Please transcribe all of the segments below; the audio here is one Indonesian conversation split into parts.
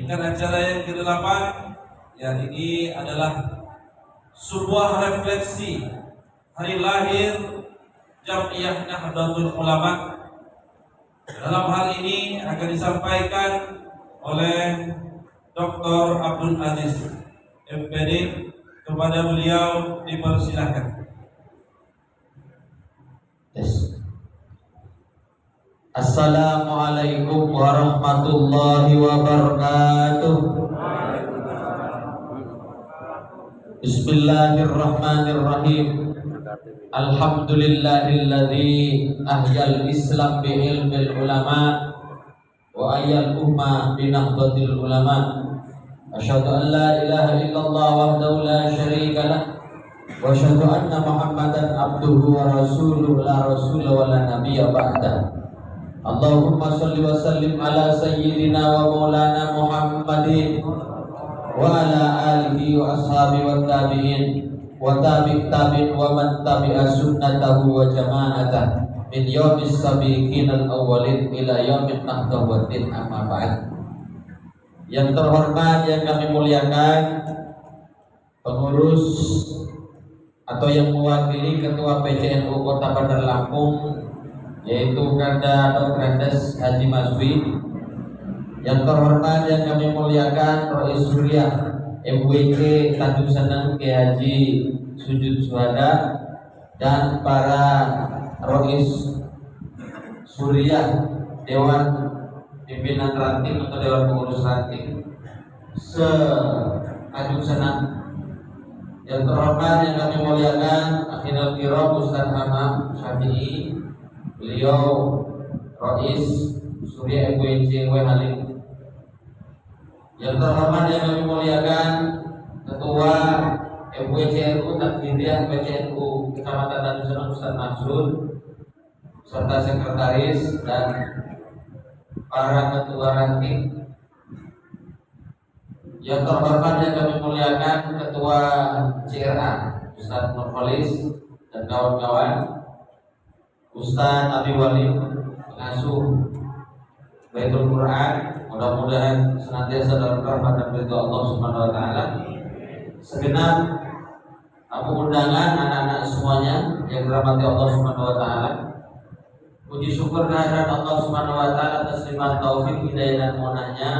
Dengan acara yang ke-8, yang ini adalah sebuah refleksi hari lahir Jam'iyah Nahdlatul Ulama. Dalam hal ini akan disampaikan oleh Dr. Abdul Aziz MPD. Kepada beliau dipersilakan. Assalamualaikum warahmatullahi wabarakatuh. Bismillahirrahmanirrahim. Alhamdulillahilladzi ahyal Islam bi ilmil ulama wa ayyal umma bi nahdlatil ulama. Asyhadu an la ilaha illallah wahdahu la syarika lah wa asyhadu anna Muhammadan abduhu wa rasuluhu la rasula wa la nabiyya ba'da. Allahumma shalli wa sallim ala sayyidina wa maulana Muhammadin wa ala alihi wa ashabihi wa tabi'in wa tabi'in wa man tabi'a sunnatahu wa jama'atah min yaumis sabiqin al-awwalin ila yaumin nahdlatin, amma ba'd. Yang terhormat, yang kami muliakan, pengurus atau yang mewakili Ketua PCNU Kota Bandar Lampung, yaitu Kanda Dr. Andes Haji Maswi. Yang terhormat, yang kami muliakan, Rois Surya MWK Tanjung Seneng Kiai Haji Sujud Suhada, dan para Rois Surya Dewan Pimpinan Ranting atau Dewan Pengurus Ranting se-Tanjung Seneng. Yang terhormat, yang kami muliakan, Akhirul Kiram Ustaz Hamam Syafi'i, beliau Rois Surya MWC Halim. Yang terhormat, yang kami muliakan, Ketua MWCNU Takfidiyah PCNU Kecamatan Tanjung Seneng Ustaz Mansur, serta sekretaris dan para ketua ranting. Yang terhormat, yang kami muliakan, Ketua CRA Ustaz Nurholis dan kawan-kawan, Ustaz Abi Wali pengasuh Baitul Quran, mudah-mudahan senantiasa dalam rahmat dan ridha Allah Subhanahu wa taala. Segenap tamu undangan, anak-anak semuanya yang dirahmati Allah Subhanahu wa taala. Puji syukur kehadirat Allah Subhanahu wa taala atas limpah taufik, hidayah dan munahnya.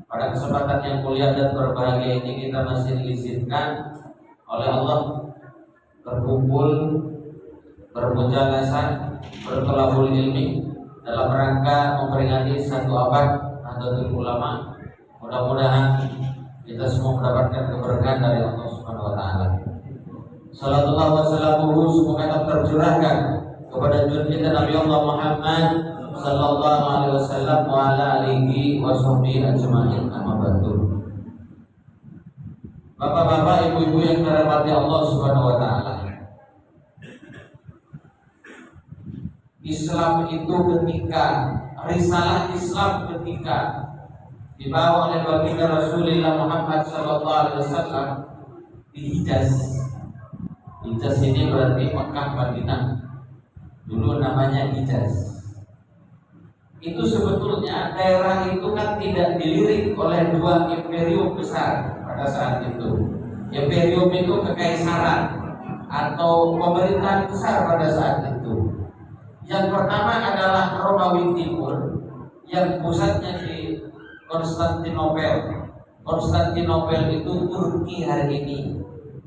Pada kesempatan yang mulia dan berbahagia ini kita masih diizinkan oleh Allah berkumpul, bermujalasan, bertolabul ilmi dalam rangka memperingati satu abad Nahdlatul Ulama. Mudah-mudahan kita semua mendapatkan keberkahan dari Allah Subhanahu wa taala. Sallallahu wasallamuhu semoga tercurahkan kepada junjungan Nabi Allah Muhammad sallallahu alaihi wasallam wa ala alihi wa sahbihi ajma'in, amma ba'du. Bapak-bapak, ibu-ibu yang dirahmati Allah Subhanahu wa taala. Islam itu ketika risalah Islam ketika dibawa oleh baginda Rasulullah Muhammad sallallahu alaihi wasallam di Hijaz. Hijaz ini berarti Mekah Madinah. Dulu namanya Hijaz. Itu sebetulnya daerah itu kan tidak dilirik oleh dua imperium besar pada saat itu. Imperium itu kekaisaran atau pemerintahan besar pada saat itu. Yang pertama adalah Romawi Timur yang pusatnya di Konstantinopel. Konstantinopel itu Turki hari ini,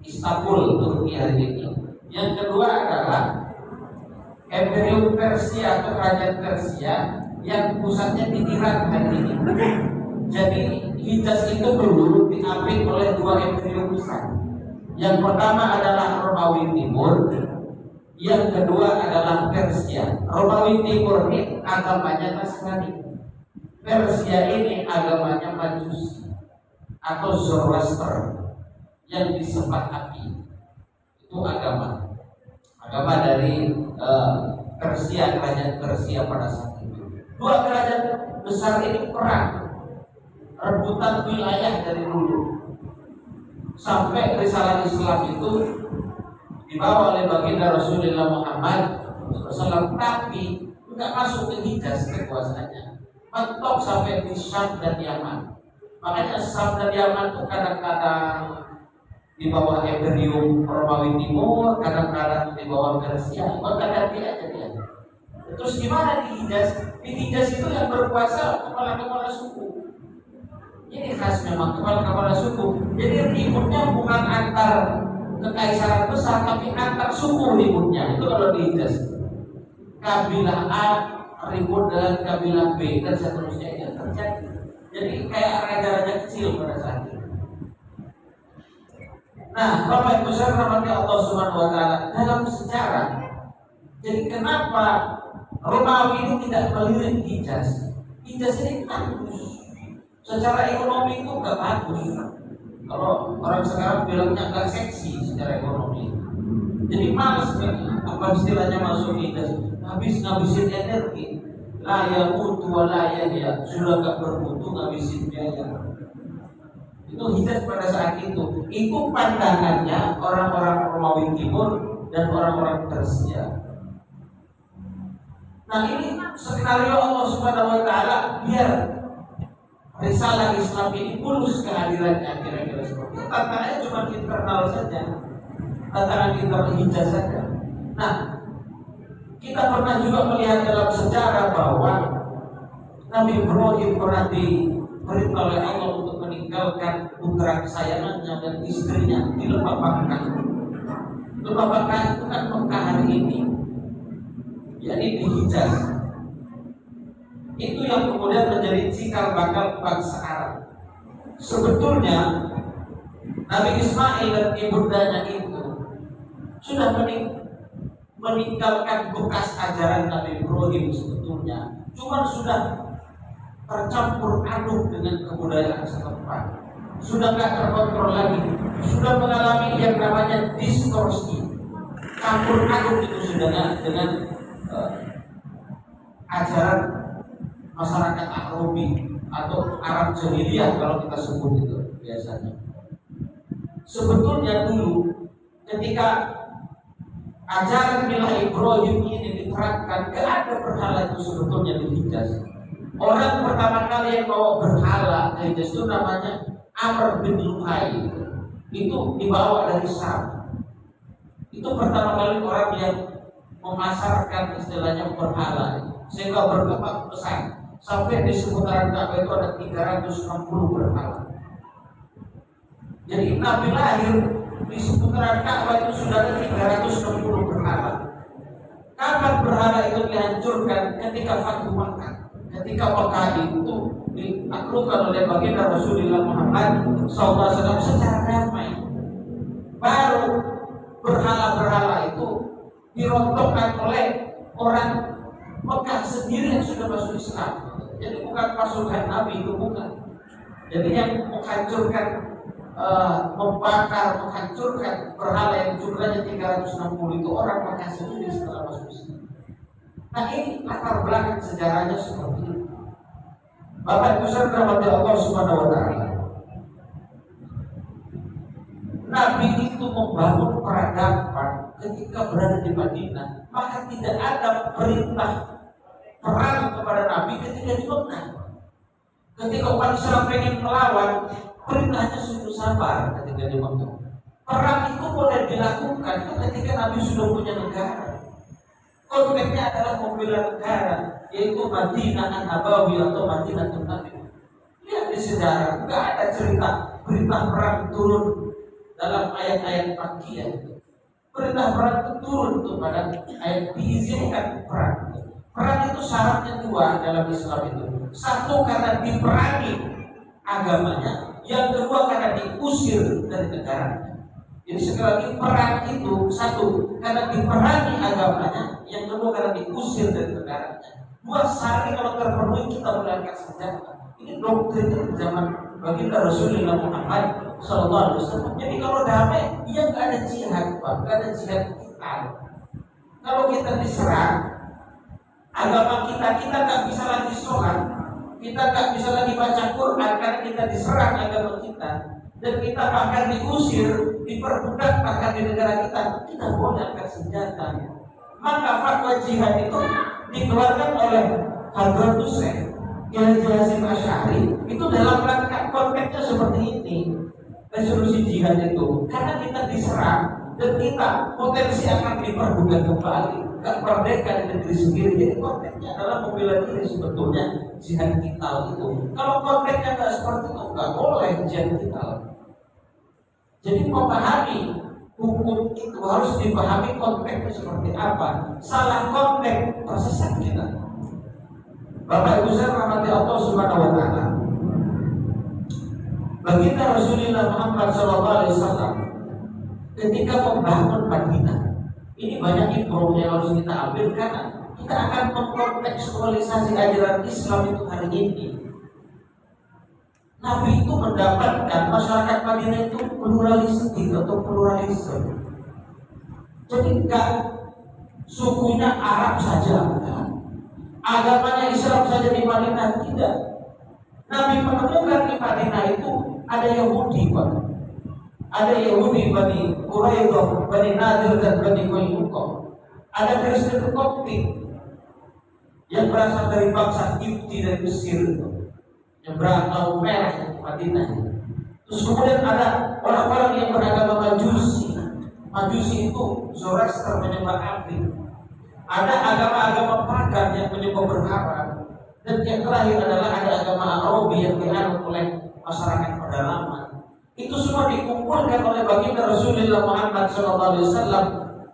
Istanbul Turki hari ini. Yang kedua adalah Imperium Persia atau Kerajaan Persia yang pusatnya di Iran hari ini. Jadi Hijaz itu dulu diambil oleh dua imperium besar. Yang pertama adalah Romawi Timur, yang kedua adalah Persia. Romawi Timur ini agamanya Nasrani, Persia ini agamanya Majusi atau Zoroaster yang disembah api. Itu agama dari Persia, kerajaan Persia pada saat itu. Dua kerajaan besar ini perang, rebutan wilayah dari dulu sampai risalah Islam itu dibawa oleh baginda Rasulullah Muhammad SAW, tapi nggak masuk ke Hijaz kekuasaannya, mentok sampai di Syam dan Yaman. Makanya sabda Yaman itu kadang-kadang di bawah Imperium Romawi Timur, kadang-kadang di bawah Persia. Ganti aja dia. Terus gimana di Hijaz? Di Hijaz itu yang berkuasa kepala-kepala suku. Ini khas memang kepala-kepala suku. Jadi ributnya bukan antar kekaisaran besar, tapi antar suku ributnya. Itu kalau di Hijaz. Kabilah A ribut dengan kabilah B dan seterusnya itu terjadi. Jadi kayak raja-raja kecil pada saat itu. Nah, Bapak Ibu saudara rahmati Allah Subhanahu wa taala, dalam sejarah, jadi kenapa Romawi ini tidak melirik Hijaz? Hijaz ini bagus. Secara ekonomi itu enggak bagus. Kalau orang sekarang bilangnya enggak seksi secara ekonomi. Jadi males apa istilahnya masuk Hijaz, ngabisin energi. La yamutu wa la yahya, sudah enggak bermutu ngabisin biaya. Itu Hijaz pada saat itu. Itu pandangannya orang-orang Romawi Timur dan orang-orang Persia. Nah, ini skenario Allah Subhanahu wa taala biar risalah Islam ini mulus kehadirannya, kira-kira seperti itu. Tantangannya cuma internal saja. Tantangan internal Hijaz saja. Nah, kita pernah juga melihat dalam sejarah bahwa Nabi Ibrahim pernah diperintah oleh Allah untuk meninggalkan putra kesayangannya dan istrinya di lembah Makkah. Lembah Makkah itu kan Mekah hari ini, yakni di Hijaz. Itu yang kemudian menjadi cikal bakal bangsa Arab. Sebetulnya Nabi Ismail dan ibundanya itu sudah meninggalkan bekas ajaran Nabi Ibrahim sebetulnya, cuma sudah tercampur aduk dengan kebudayaan setempat, sudah nggak terkontrol lagi, sudah mengalami yang namanya distorsi, campur aduk itu sudah dengan ajaran masyarakat Arabi atau Arab Jahiliyah kalau kita sebut itu biasanya. Sebetulnya dulu ketika ajaran milah Ibrahim ini diterapkan, gak ada berhala itu sebetulnya di Hijaz. Orang pertama kali yang bawa berhala ke Hijaz itu namanya Amr bin Luhai. Itu dibawa dari Syam. Itu pertama kali orang yang memasarkan istilahnya berhala, sehingga berkembang besar sampai di seputaran Ka'bah itu ada 360 berhala. Jadi Nabi lahir di seputaran Ka'bah itu sudah ada 360 berhala. Kapan berhala itu dihancurkan? Ketika Fathu Makkah. Ketika Makkah itu ditaklukkan oleh baginda Rasulullah Muhammad SAW secara damai, baru berhala-berhala itu dirontokkan oleh orang Makkah sendiri yang sudah masuk Islam. Jadi bukan pasukan Nabi, itu bukan. Jadi yang menghancurkan, membakar, menghancurkan berhala yang jumlahnya 360 itu orang Makkah sendiri setelah masuk Islam. Nah, ini latar belakang sejarahnya seperti itu. Bapak Ibu saudara Allah Subhanahu wa taala, Nabi itu membangun peradaban ketika berada di Madinah, maka tidak ada perintah perang kepada Nabi ketika di Mekah. Ketika umat Islam pengen melawan, perintahnya suruh sabar ketika di Mekah. Perang itu boleh dilakukan itu ketika Nabi sudah punya negara. Konteksnya adalah membela negara, yaitu Madinah An-Nabawi atau Madinah Nabi. Lihat di sejarah, nggak ada cerita perintah perang turun dalam ayat-ayat Makkiyah. Perintah perang itu turun tuh pada ayat diizinkan perang. Perang itu syaratnya dua dalam Islam itu. Satu karena diperangi agamanya, yang kedua karena diusir dari negaranya. Jadi sekali lagi perang itu satu karena diperangi agamanya, yang kedua karena diusir dari negaranya. Dua syarat kalau terpenuhi kita boleh angkat senjata. Ini doktrin dari zaman baginda Rasulullah Muhammad SAW. Jadi kalau damai, ya nggak ada jihad, Pak, nggak ada jihad kita. Kalau kita diserang, agama kita nggak bisa lagi sholat, kita nggak bisa lagi baca Quran karena kita diserang agama kita, dan kita bahkan diusir, diperbudak bahkan di negara kita boleh angkat senjata. Maka fatwa jihad itu dikeluarkan oleh Hadratus Syekh Kiai Hasyim Asy'ari itu dalam rangka konteks kemudian itu karena kita diserang dan kita potensi akan diperbudak kembali, gak merdeka di negeri sendiri. Jadi konteksnya adalah membela diri sebetulnya jihad kita itu. Kalau konteksnya nggak seperti itu nggak boleh jihad kita. Jadi memahami hukum itu harus dipahami konteksnya seperti apa. Salah konteks tersesat kita. Bapak Ibu saya rahmati Allah Subhanahu wa taala. Baginda Rasulullah Muhammad SAW ketika membangun Madinah, ini banyak info yang harus kita ambil karena kita akan mengkontekstualisasi ajaran Islam itu hari ini. Nabi itu mendapatkan masyarakat Madinah itu pluralistik atau pluralisme. Jadi enggak sukunya Arab saja, agamanya Islam saja di Madinah, tidak. Nabi menemukan di Madinah itu ada Yahudi, Pak. Ada Yahudi Bani Quraidah, Bani Nadir dan Bani Qainuqa. Ada Kristen Koptik yang berasal dari bangsa Kipti dari Mesir itu, yang beragama merah di Madinah. Terus kemudian ada orang-orang yang beragama Majusi. Majusi itu Zoroaster, menyembah api. Ada agama-agama pagan yang menyembah berhala. Dan yang terakhir adalah ada agama Arabi yang dianut oleh masyarakat pedalaman. Itu semua dikumpulkan oleh baginda Rasulullah Muhammad SAW,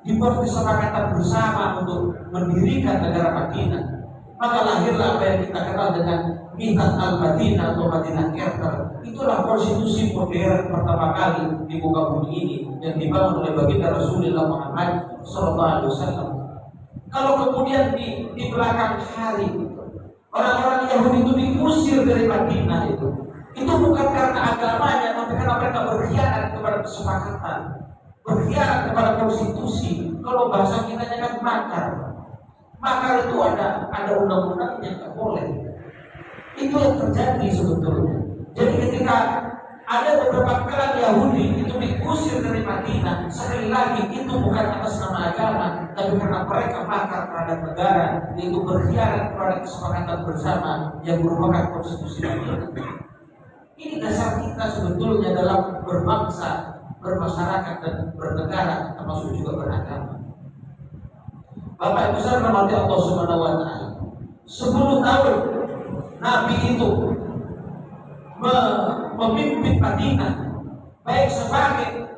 dibuat kesepakatan bersama untuk mendirikan negara Madinah. Maka lahirlah apa yang kita kenal dengan Mithat al-Madinah atau Madinah Charter. Itulah konstitusi modern pertama kali di muka bumi ini yang dibangun oleh baginda Rasulullah Muhammad SAW. Kalau kemudian di belakang hari orang-orang Yahudi itu diusir dari Madinah itu bukan karena agamanya, tapi karena mereka berkhianat kepada kesepakatan, berkhianat kepada konstitusi. Kalau bahasa kita kan makar. Makar itu ada undang-undang yang tidak boleh. Itu yang terjadi sebetulnya. Jadi ketika ada beberapa klan Yahudi itu diusir dari Madinah, sekali lagi itu bukan atas nama agama, tapi karena mereka makar terhadap negara, yaitu berkhianat kepada kesepakatan bersama yang merupakan konstitusi Madinah. Ini dasar kita sebetulnya dalam berbangsa, bermasyarakat dan bernegara, termasuk juga beragama. Bapak Ibu saya rahmati Allah Subhanahu wa taala. 10 tahun Nabi itu memimpin Madinah, baik sebagai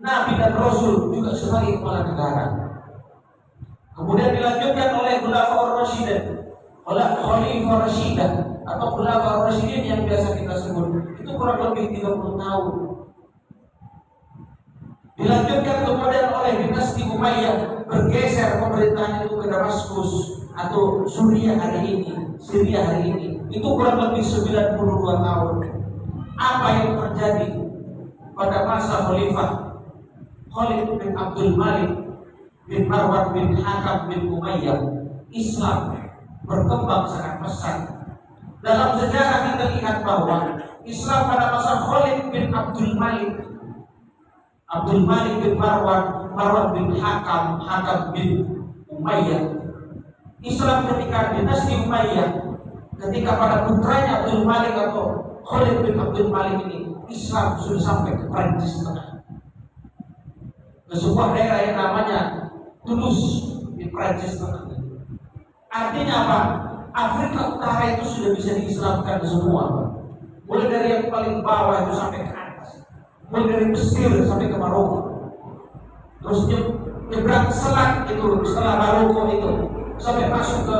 Nabi dan Rasul juga sebagai kepala negara. Kemudian dilanjutkan oleh Khulafaur Rasyidin, oleh Khalifah Rasyidah atau Khulafaur Rasyidin yang biasa kita sebut, itu kurang lebih 30 tahun. Dilanjutkan kemudian oleh dinasti Umayyah, bergeser pemerintahan itu ke Damaskus atau Syria hari ini. Itu kurang lebih 92 tahun. Apa yang terjadi pada masa Khalifah Khalid bin Abdul Malik bin Marwan bin Hakam bin Umayyah? Islam berkembang sangat pesat. Dalam sejarah kita lihat bahwa Islam pada masa Khalid bin Abdul Malik bin Marwan bin Hakam bin Umayyah. Islam ketika dinasti Umayyah, ketika pada putranya Abdul Malik atau Khalid bin Abdul Malik ini, Islam sudah sampai ke Prancis Tengah, ke sebuah daerah yang namanya Toulouse di Prancis Tengah. Artinya apa? Afrika Utara itu sudah bisa diislamkan semua, mulai dari yang paling bawah itu sampai ke atas, mulai dari Mesir sampai ke Maroko, terus nyebrang selat itu setelah Maroko itu sampai masuk ke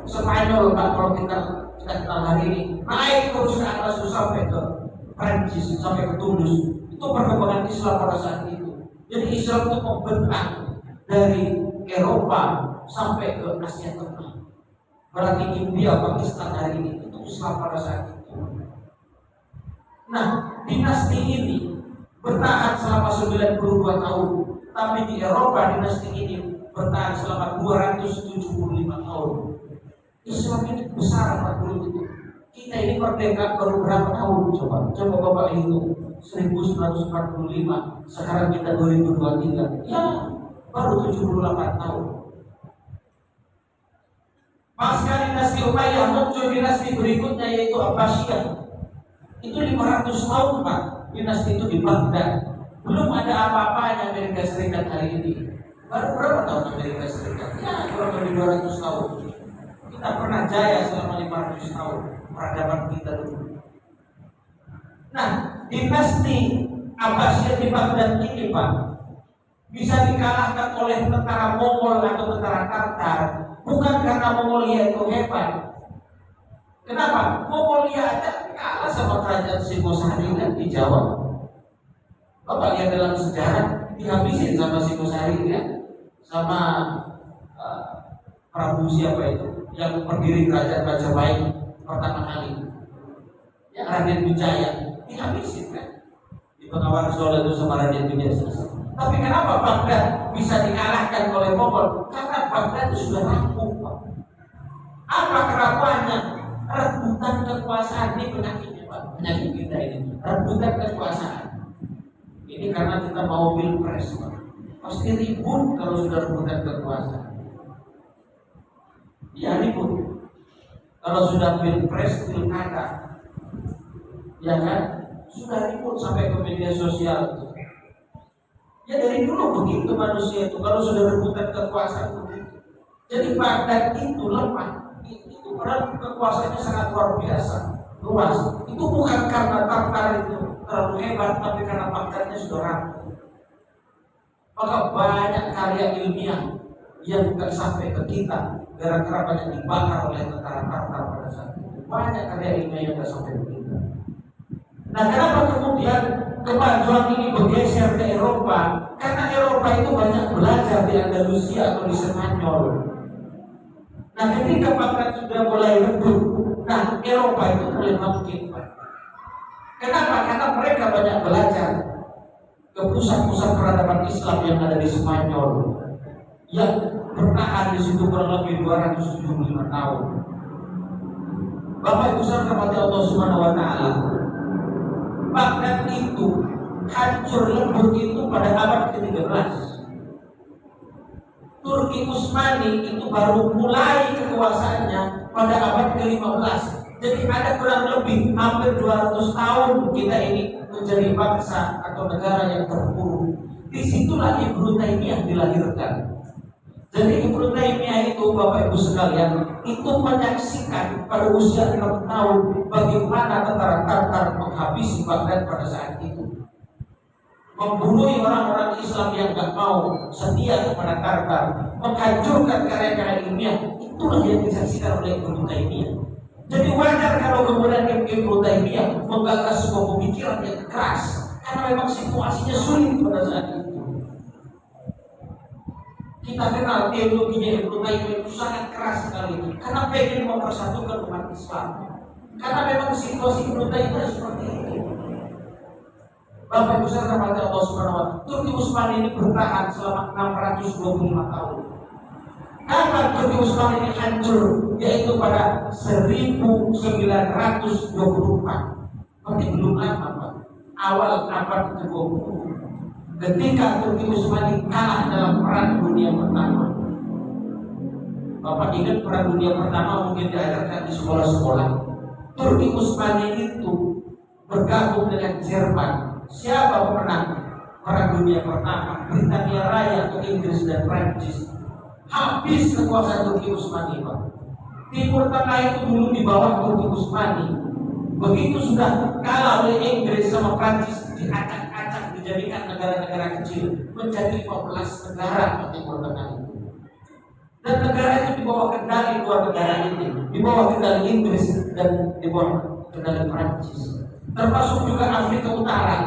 Spanyol, Pak, kalau kita kenal hari ini, naik terus ke atas sampai ke Prancis, sampai ke Toulouse. Itu perkembangan Islam pada saat itu. Jadi Islam itu membentang dari Eropa sampai ke Asia Tengah. Berarti India, Pakistan hari ini itu Islam pada saat itu. Nah, dinasti ini bertahan selama 92 tahun, tapi di Eropa dinasti ini bertahan selama 275 tahun. Islam ini besar Pak dulu itu. Kita ini merdeka baru berapa tahun? Coba Bapak hitung. 1945. Sekarang kita 2023. Ya, baru 78 tahun. Pasca dinasti Umayyah muncul dinasti berikutnya yaitu Abbasiyah. Itu 500 tahun Pak. Dinasti itu di Baghdad. Belum ada apa-apanya Amerika Serikat hari ini. Baru berapa tahun Amerika Serikat? Ya, kurang lebih 200 tahun. Kita pernah jaya selama 500 tahun peradaban kita dulu. Nah, dinasti Abbasiyah di Baghdad ini, Pak, bisa dikalahkan oleh tentara Mongol atau tentara Tatar bukan karena Mongolia itu hebat. Kenapa? Mongolia aja kalah sama kerajaan Singosari di Jawa. Bapak lihat dalam sejarah dihabisin sama Singosari ya, sama Prabu siapa itu yang pendiri kerajaan Majapahit pertama kali, ya Raden Wijaya, dihabisin kan. Di Bengawan Solo itu sama Raden Wijaya selesai. Tapi kenapa Baghdad bisa dikalahkan oleh Mongol? Karena Baghdad itu sudah rapuh, Pak. Apa kerapuhannya? Rebutan kekuasaan. Ini penyakitnya, Pak. Penyakit kita ini, rebutan kekuasaan. Ini karena kita mau pilpres, Pak. Pasti ribut kalau sudah rebutan kekuasaan. Ya ribut. Kalau sudah pilpres, pilkada, ya kan, sudah ribut sampai ke media sosial. Ya dari dulu begitu manusia itu, kalau sudah rebutan kekuasaan begitu. Jadi Baghdad itu lemah. Itu padahal kekuasaannya sangat luar biasa, luas. Itu bukan karena Tatar itu terlalu hebat, tapi karena Baghdadnya sudah rapuh. Maka banyak karya ilmiah yang bukan sampai ke kita gara-gara banyak dibakar oleh tentara Tatar pada saat itu. Banyak karya ilmiah yang tidak sampai ke kita. Nah, kenapa kemudian kemajuan ini bergeser ke Eropa? Karena Eropa itu banyak belajar di Andalusia atau di Spanyol. Nah, ketika Baghdad sudah mulai redup, nah Eropa itu mulai bangkit. Kenapa? Karena mereka banyak belajar ke pusat-pusat peradaban Islam yang ada di Spanyol, yang bertahan di situ kurang lebih 275 tahun. Bapak Ibu saudara rahmati Allah Subhanahu wa taala, Baghdad itu hancur lebur itu pada abad ke-13. Turki Utsmani itu baru mulai kekuasaannya pada abad ke-15. Jadi ada kurang lebih hampir 200 tahun kita ini menjadi bangsa atau negara yang terpuruk. Disitulah Ibnu Taimiyah dilahirkan. Jadi Ibnu Taimiyah itu, Bapak Ibu sekalian, itu menyaksikan pada usia 6 tahun bagaimana tentara Tatar menghabisi Baghdad pada saat itu, membunuh orang-orang Islam yang gak mau setia kepada Tatar, menghancurkan karya-karya ilmiah. Itulah yang disaksikan oleh Ibnu Taimiyah. Jadi wajar kalau kemudian Ibnu Taimiyah menggagas sebuah pemikiran yang keras, karena memang situasinya sulit pada saat itu. Kita kenal teologinya Ibnu Taimiyah itu sangat keras sekali, karena pengen mempersatukan umat Islam. Karena memang situasi Ibnu Taimiyah seperti itu. Bapak Ibu saudara rahmati Allah Subhanahu wa taala, Turki Utsmani ini bertahan selama 625 tahun. Kapan Turki Utsmani ini hancur? Yaitu pada 1924. Berarti belum lama, Pak. Awal abad ke-20. Ketika Turki Utsmani kalah dalam Perang Dunia Pertama. Bapak ingat Perang Dunia Pertama mungkin diajarkan di sekolah-sekolah. Turki Utsmani itu bergabung dengan Jerman. Siapa pemenang Perang Dunia Pertama? Britania Raya atau Inggris dan Prancis. Habis kekuasaan Turki Utsmani, Pak. Timur Tengah itu dulu di bawah Turki Utsmani. Begitu sudah kalah oleh Inggris sama Prancis, diacak-acak, dijadikan negara-negara kecil menjadi 15 negara di Timur Tengah itu. Dan negara itu di bawah kendali dua negara ini, di bawah kendali Inggris dan di bawah kendali Prancis. Termasuk juga Afrika Utara.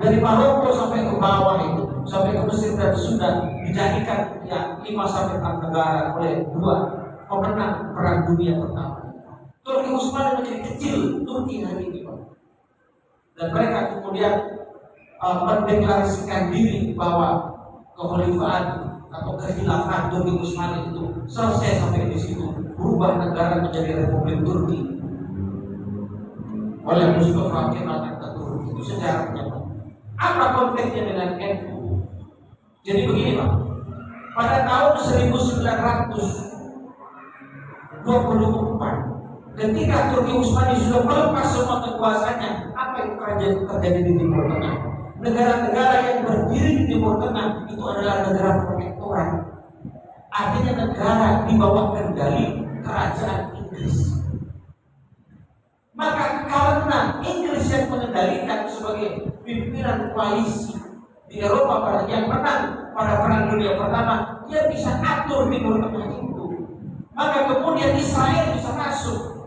Dari Maroko sampai ke bawah itu, sampai ke Mesir dan Sudan, dijadikan ya 5-6 negara oleh dua pemenang Perang Dunia Pertama. Turki Utsmani menjadi kecil Turki hari ini, Pak. Dan mereka kemudian mendeklarasikan diri bahwa kekhalifahan atau kekhilafan Turki Utsmani itu selesai sampai di situ, berubah negara menjadi Republik Turki oleh Mustafa Kemal Atatürk. Itu sejarahnya, Pak. Apa konteksnya dengan NU? Jadi begini, Pak. Pada tahun 1924, ketika Turki Utsmani sudah melepas semua kekuasaannya, apa yang terjadi di Timur Tengah? Negara-negara yang berdiri di Timur Tengah itu adalah negara protektorat. Artinya negara di bawah kendali kerajaan Inggris. Maka karena Inggris yang mengendalikan sebagai pimpinan koalisi di Eropa pada yang menang pada Perang Dunia Pertama, dia bisa atur Timur Tengah itu. Maka kemudian Israel bisa masuk.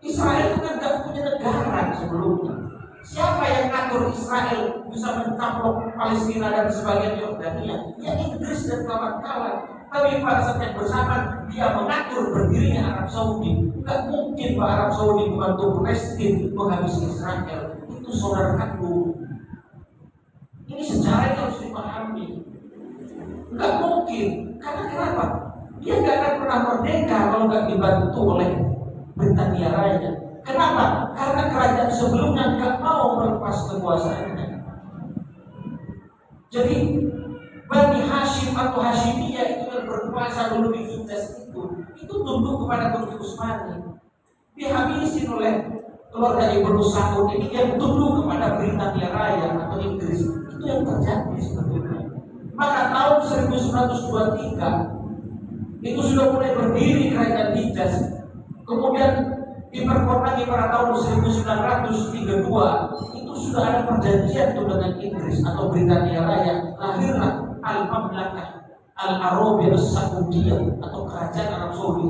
Israel itu kan gak punya negara sebelumnya. Siapa yang ngatur Israel bisa mencaplok Palestina dan sebagian Yordania? Ya Inggris dan kawan-kawan. Tapi pada saat yang bersamaan dia mengatur berdirinya Arab Saudi. Gak mungkin Pak Arab Saudi membantu Palestina menghabisi Israel. Itu saudara kandung. Ini sejarah yang harus dipahami. Gak mungkin. Karena kenapa? Dia gak akan pernah merdeka kalau gak dibantu oleh Britania Raya. Kenapa? Karena kerajaan sebelumnya gak mau melepas kekuasaannya. Jadi Bani Hashim atau Hashimiyah itu yang berkuasa dulu di Hijaz itu tunduk kepada Turki Utsmani. Dihabisi oleh keluarga Ibnu Saud ini yang tunduk kepada Britania Raya atau Inggris. Itu yang terjadi sebetulnya. Maka tahun 1923 itu sudah mulai berdiri kerajaan Hijaz. Kemudian diperkotakan pada tahun 1932 itu sudah ada perjanjian itu dengan Inggris atau Britania Raya. Lahirlah Al-Mamlakah Al-Arabiyah As-Saudiyah atau kerajaan Arab Saudi.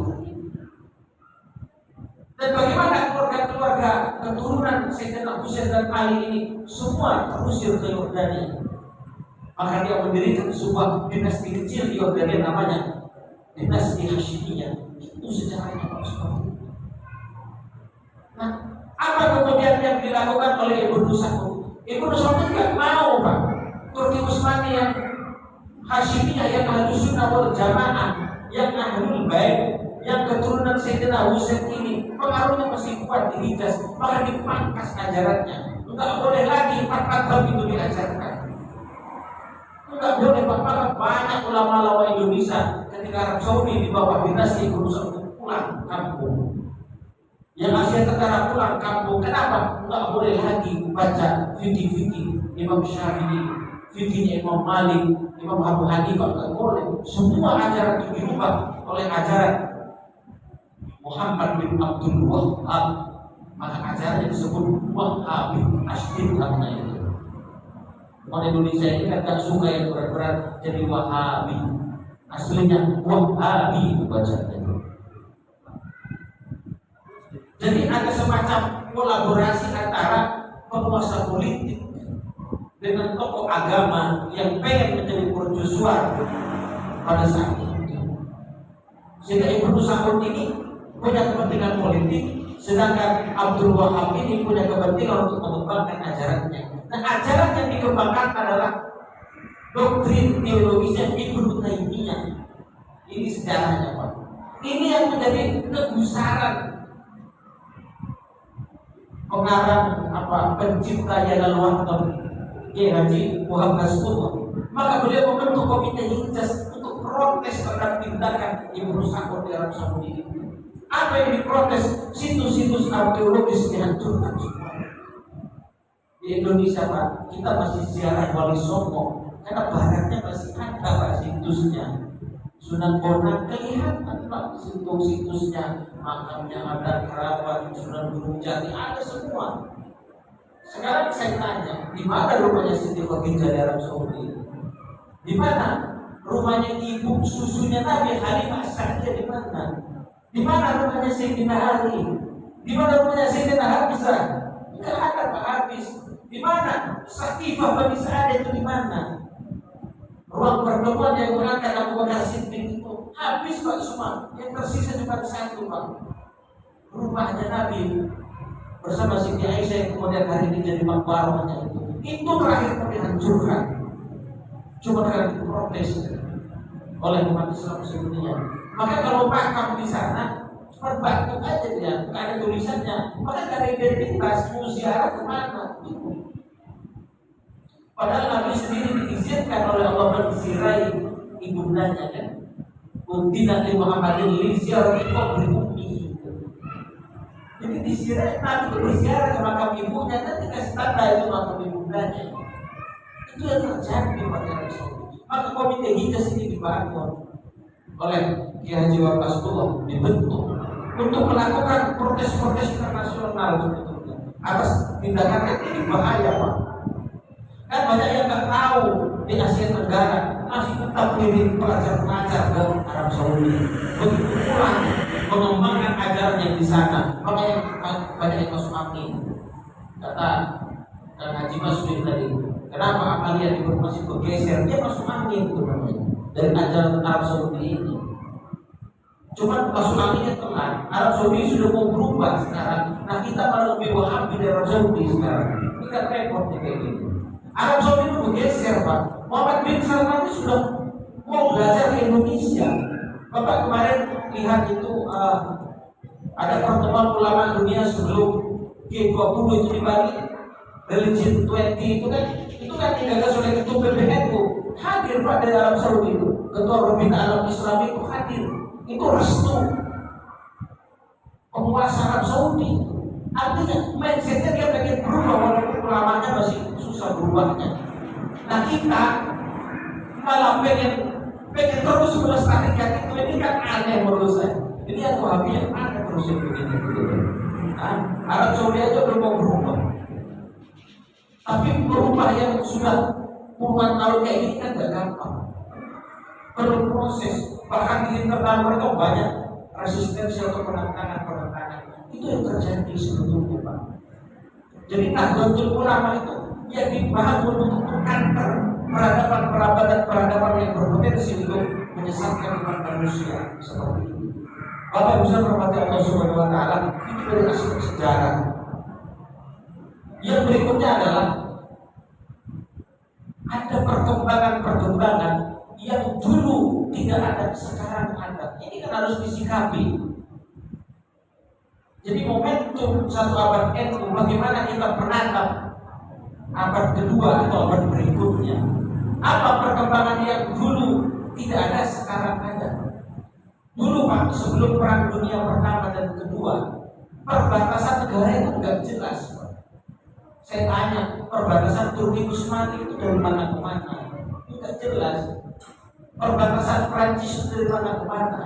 Dan bagaimana keluarga-keluarga keturunan Sayyidina Husain dan Ali ini semua terusir ke Yordania. Maka dia mendirikan sebuah dinasti kecil di Yordania namanya dinasti Hashimiyah. Itu sejarahnya Pak seperti itu. Nah, apa kemudian yang dilakukan oleh Ibnu Saud? Ibnu Saud tidak mau Pak Turki Utsmani yang Hashimiyah yang Ahlus Sunnah wal Jamaah yang Ahlul Bait yang keturunan Sayyidina Husain ini pengaruhnya masih kuat di Hijaz, maka dipangkas ajarannya. Enggak boleh lagi 4 madhab itu diajarkan. Enggak boleh Pak, banyak ulama-ulama Indonesia ketika Arab Saudi di bawah dinasti Ibnu Saud pulang kampung. Yang Asia Tenggara pulang kampung. Kenapa? Enggak boleh lagi baca fikih-fikih Imam Syafi'i, fikihnya Imam Malik, Imam Abu Hanifah, enggak boleh. Semua ajaran itu dirubah oleh ajaran Muhammad bin Abdul Wahhab. Maka ajarannya disebut Wahhabi Ashdid namanya itu. Orang Indonesia ini kan gak suka yang berat-berat jadi Wahabi. Aslinya Wahhabi itu bacanya. Jadi ada semacam kolaborasi antara penguasa politik dengan tokoh agama yang pengen menjadi mercusuar pada saat itu. Sehingga Ibnu Saud ini punya kepentingan politik, sedangkan Abdul Wahab ini punya kepentingan untuk mengembangkan ajarannya. Nah, ajaran yang dikembangkan adalah doktrin teologisnya Ibnu Taimiyah. Ini sejarahnya Pak. Ini yang menjadi kegusaran pengarang pencipta Jalal Wahab Kiai Haji Wahab Nasrullah. Maka beliau membentuk komite Hijaz untuk protes terhadap tindakan Ibnu Saud di Arab Saudi. Apa yang diprotes? Situs-situs arkeologis dihancurkan semua. Di Indonesia Pak, kita masih ziarah Wali Songo karena baratnya masih ada Pak situsnya. Sunan Bonang kelihatan Pak situs-situsnya, makamnya ada, kerabat Sunan Gunung Jati ada semua. Sekarang saya tanya, di mana rumahnya Siti Khadijah di Arab Saudi? Di mana rumahnya ibu susunya Nabi Halimah Sa'diyah di mana? Di mana rumahnya Sayyidina Ali? Di mana rumahnya Sayyidina Hamzah? Enggak ada Pak habis. Di mana Sakifah Bani Sa'ad itu di mana? Ruang pertemuan yang mengangkat Abu Bakar Siddiq itu habis Pak semua. Yang tersisa cuma satu Pak. Rumahnya Nabi bersama Siti Aisyah yang kemudian hari ini jadi makbarahnya itu. Itu terakhir dihancurkan. Cuma karena diprotes oleh umat Islam sedunia. Maka kalau makam di sana cuma batu aja dia, nggak ada tulisannya. Maka nggak ada identitas, mau ziarah kemana? Padahal Nabi sendiri diizinkan oleh Allah menziarahi ibundanya kan. Untina li Muhammadin li ziarati qabri ummihi. Jadi diziarahi Nabi itu diziarah ke makam ibunya, kan dikasih tanda itu makam ibundanya. Itu yang terjadi pada Arab Saudi. Maka komite Hijaz ini dibangun oleh Kiai Haji Waqasullah, dibentuk untuk melakukan protes-protes internasional sebetulnya atas tindakan ini bahaya, Pak. Kan banyak yang nggak tahu di Asia Tenggara masih tetap kirim pelajar-pelajar ke Arab Saudi. Begitu pula mengembangkan ajarannya di sana. Makanya banyak yang masuk angin. Kata Haji Masud tadi, kenapa Amalia masih bergeser? Dia masuk angin itu namanya dari ajaran Arab Saudi ini. Cuma masuk anginnya telat. Arab Saudi sudah mau berubah sekarang. Nah kita malah lebih wahabi dari Arab Saudi sekarang. Ini kan repotnya kayak gini. Arab Saudi itu bergeser, Pak. Muhammad bin Salman itu sudah mau belajar ke Indonesia. Bapak kemarin lihat itu ada pertemuan ulama dunia sebelum G20 itu di Bali, Religion 20 itu kan digagas oleh ketua PBNU. Hadir Pak dari Arab Saudi itu, ketua Pembina Alam Islam itu hadir. Itu restu penguasa Arab Saudi. Artinya mindsetnya dia pengen berubah walaupun ulamanya masih susah berubahnya. Nah kita malah pengen terus melestarikan itu. Ini kan aneh menurut saya. Ini yang Wahabi yang aneh terus begini. Arab Saudi aja belum mau berubah. Tapi berubah yang sudah puluhan tahun kayak ini kan gak gampang. Perlu proses. Bahkan di internal mereka banyak resistensi atau penentangan. Itu yang terjadi sebetulnya, Pak. Jadi Nahdlatul Ulama itu yang dibangun untuk mengkanter peradaban yang berpotensi untuk menyesatkan umat manusia seperti ini. Bapak bisa hormati Allah Subhanahu wa taala, itu dari aspek sejarah. Yang berikutnya adalah ada perkembangan yang dulu tidak ada, sekarang ada. Ini kan harus disikapi. Jadi momentum satu abad NU, bagaimana kita menatap abad kedua atau abad berikutnya. Apa perkembangan yang dulu tidak ada, sekarang ada. Dulu Pak, sebelum Perang Dunia Pertama dan Kedua, perbatasan negara itu nggak jelas, Pak. Saya tanya, perbatasan Turki Utsmani itu dari mana ke mana? Nggak jelas. Perbatasan Prancis dari mana ke mana?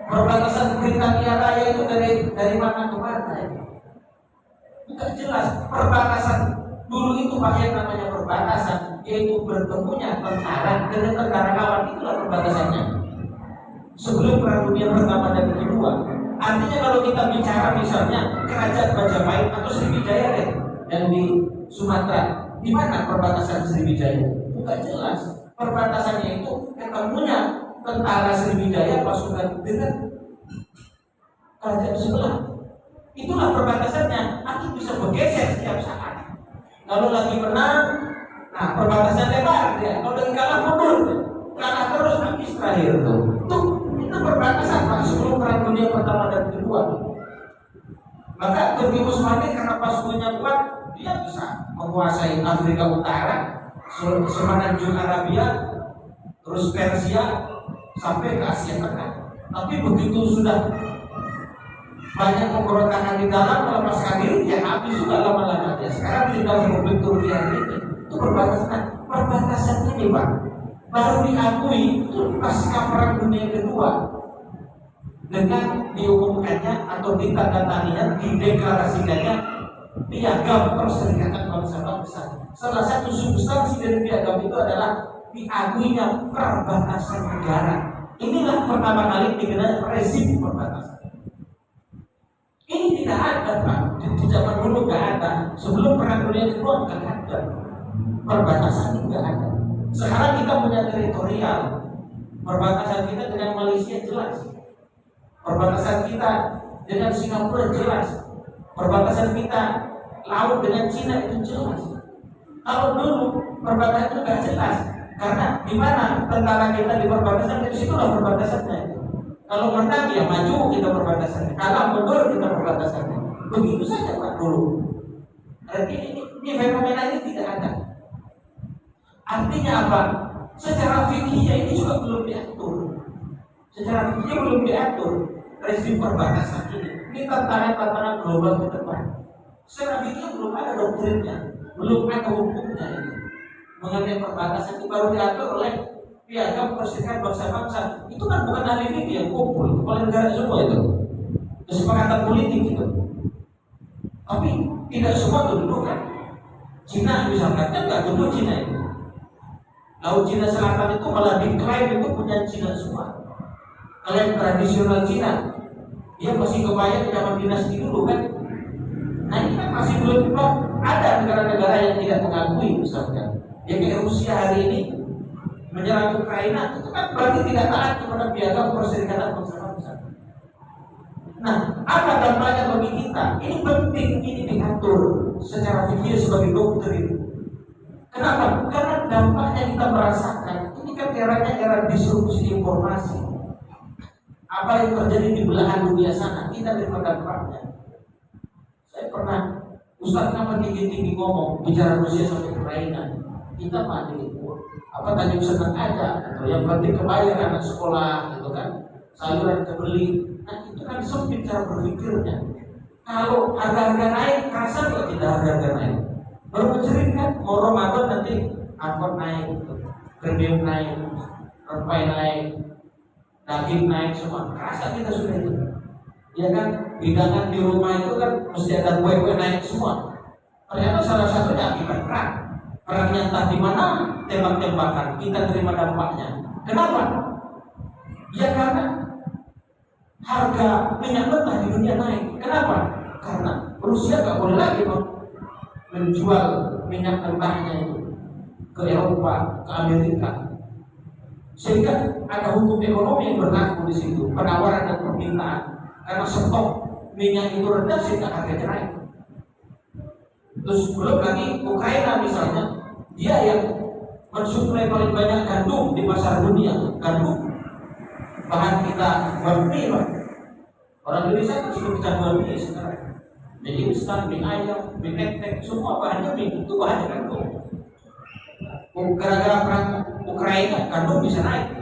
Perbatasan Britania Raya itu dari mana ke mana? Enggak jelas. Perbatasan dulu itu Pak yang namanya perbatasan, yaitu bertemunya tentara dengan tentara kawan, itulah perbatasannya. Sebelum Perang Dunia Pertama dan Kedua. Artinya kalau kita bicara misalnya Kerajaan Majapahit atau Sriwijaya yang di Sumatera, di mana perbatasan Sriwijaya? Enggak jelas. Perbatasannya itu ketemunya tentara Sriwijaya pasukan dengan kerajaan sebelah. Itulah perbatasannya. Nanti bisa bergeser setiap saat. Kalau lagi menang, nah perbatasan lebar ya. Kalau lagi kalah mundur, kalah terus habis terakhir tuh. Itu perbatasan Pak sebelum Perang Dunia Pertama dan Kedua. Maka Turki Utsmani karena pasukannya kuat, dia bisa menguasai Afrika Utara, Semenanjung Arabia, terus Persia, sampai ke Asia Tengah. Tapi begitu sudah banyak pemberontakan di dalam, melepaskan diri, ya habis juga lama-lama. Sekarang tinggal Republik Turki hari ini. Itu perbatasan ini Pak baru diakui itu pasca Perang Dunia Kedua dengan diumumkannya atau ditandatangani, dideklarasikannya Piagam Perserikatan Bangsa-Bangsa. Salah satu substansi dari piagam itu adalah diakuinya perbatasan negara. Inilah pertama kali dikenal rezim perbatasan. Ini tidak ada Pak. Di zaman dulu nggak ada. Sebelum Perang Dunia Kedua nggak ada. Perbatasan nggak ada. Sekarang kita punya teritorial. Perbatasan kita dengan Malaysia jelas. Perbatasan kita dengan Singapura jelas. Perbatasan kita laut dengan Cina itu jelas. Kalau dulu perbatasan itu nggak jelas. Karena di mana tentara kita di perbatasan, di situlah perbatasannya. Kalau menang ya maju kita perbatasannya, kalah mundur kita perbatasannya. Begitu saja Pak dulu. Ini fenomena ini tidak ada. Artinya apa? Secara fikih ini juga belum diatur. Secara fikih belum diatur rezim perbatasan ini. Ini tantangan global ke depan. Secara fikih belum ada doktrinnya, belum ada hukumnya ini. mengenai perbatasan itu baru diatur oleh Piagam Perserikatan Bangsa-Bangsa. Itu kan bukan ahli fikih yang kumpul, kepala negara semua itu, kesepakatan politik itu. Tapi tidak semua duduk kan. Cina misalkan kan nggak duduk Cina itu. Laut Cina Selatan itu malah diklaim itu punya Cina semua. Klaim tradisional Cina, dia masih kebayang zaman dinasti dulu kan. Nah ini kan masih belum ada negara-negara yang tidak mengakui misalkan. Ya kayak Rusia hari ini menyerang Ukraina, itu kan berarti tidak taat kepada Piagam Perserikatan Bangsa-Bangsa. Nah, apa dampaknya bagi kita? Ini penting, ini diatur secara fikih sebagai doktrin. Kenapa? Karena dampaknya kita merasakan. Ini kan era disrupsi informasi. Apa yang terjadi di belahan dunia sana, kita terima dampaknya. Saya pernah, Ustaz kenapa tinggi-tinggi ngomong bicara Rusia sampai Ukraina? Kita mandi apa Tanjung Senang aja, atau yang penting kebayar anak sekolah gitu kan, sayuran kebeli. Nah itu kan sempit cara berpikirnya. Kalau harga-harga naik, kerasa nggak kita harga-harga naik? Baru mencerit kan, mau Ramadan nanti angkot naik, premium naik, rempah naik, daging naik semua. Kerasa kita sudah itu. Ya kan, hidangan di rumah itu kan mesti ada kue-kue naik semua. Ternyata salah satunya akibat perang. Perangnya entah di mana, tembak-tembakan, kita terima dampaknya. Kenapa? Ya karena harga minyak mentah di dunia naik. Kenapa? Karena Rusia gak boleh lagi menjual minyak mentahnya itu ke Eropa, ke Amerika. Sehingga ada hukum ekonomi yang berlaku di situ, penawaran dan permintaan. Karena stok minyak itu rendah sehingga harganya naik. Terus belum lagi Ukraina misalnya, dia yang mensuplai paling banyak gandum di pasar dunia. Gandum bahan kita mie, Pak. Orang Indonesia masih kebutuhan mie sekarang. Jadi instan, mie ayam, mie tek-tek, semua bahannya mie, itu bahannya gandum. Gara-gara perang Ukraina, gandum bisa naik.